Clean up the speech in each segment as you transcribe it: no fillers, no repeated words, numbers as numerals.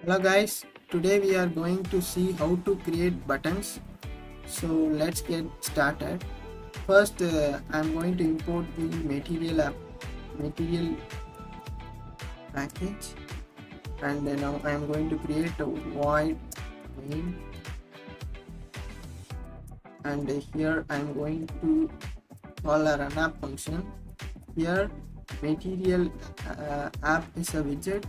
Hello guys, today we are going to see how to create buttons. So let's get started. First I'm going to import the material package, and now I am going to create a void main, and here I am going to call a run app function. Here material app is a widget,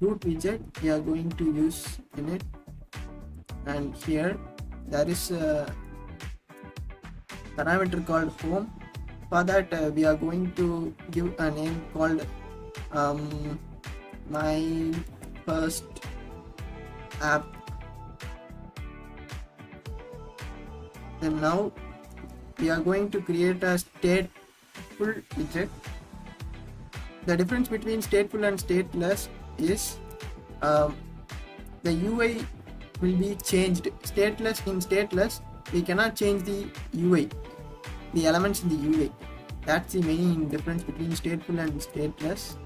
root widget we are going to use in it, and here there is a parameter called home. For that we are going to give a name called my first app. Then now we are going to create a stateful widget. The difference between stateful and stateless is the UI will be changed. In stateless we cannot change the UI, the elements in the UI. That's the main difference between stateful and stateless.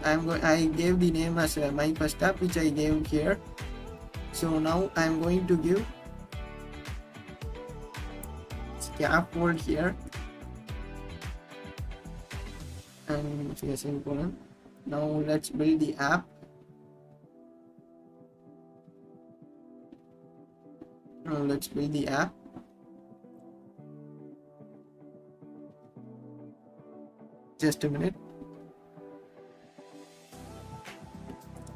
I gave the name as my first app, which I gave here. So now I am going to give scaffold here and semicolon. Now let's build the app. Just a minute.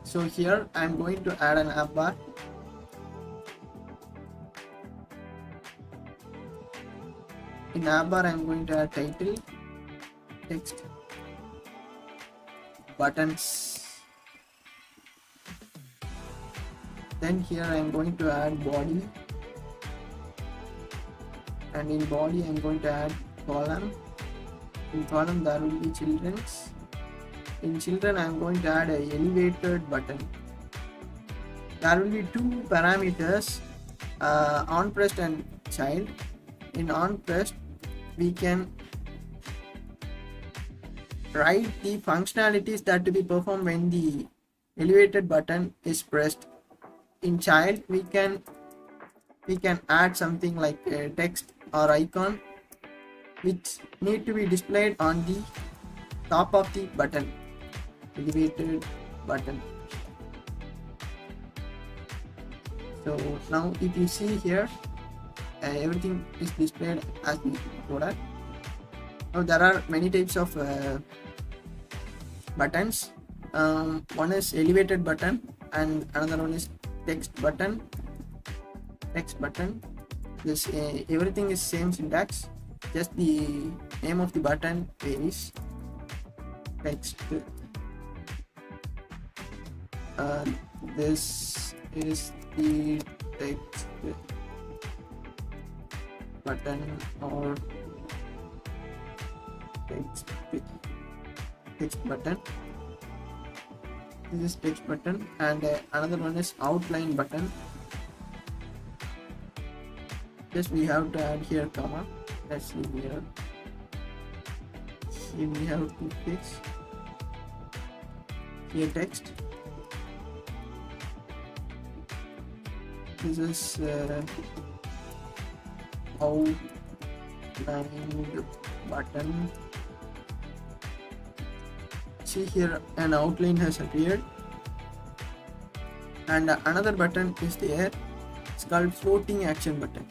So here I am going to add an app bar. In app bar I am going to add title, text, buttons. Then here I am going to add body, and in body I am going to add column. In column there will be children's. In children I am going to add a elevated button. There will be two parameters, on pressed and child. In on pressed we can write the functionalities that to be performed when the elevated button is pressed. In child we can add something like a text or icon which need to be displayed on the top of the button, elevated button. So now if you see here, everything is displayed as the product. Now there are many types of buttons. One is elevated button and another one is text button. This everything is same syntax, just the name of the button varies. Text. This is the text button or text button. This is text button, and another one is outline button. Just we have to add here comma. Let's see here. Here we have two text. Here text. This is outlined button. See here an outline has appeared, and another button is there. It's called floating action button.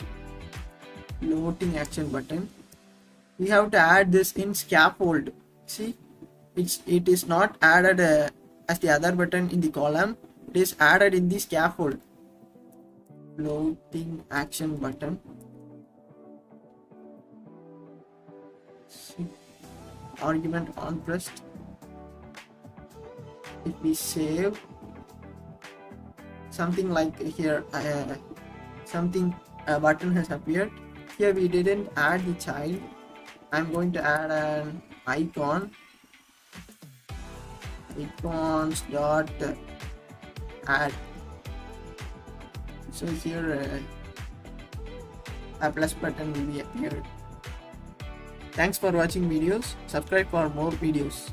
We have to add this in scaffold. See, it is not added as the other button in the column. It is added in the scaffold. Floating action button. See, argument on pressed. If we save something like here, a button has appeared. Here we didn't add the child. I'm going to add an icon. Icons dot add. So here a plus button will be appeared. Thanks for watching videos. Subscribe for more videos.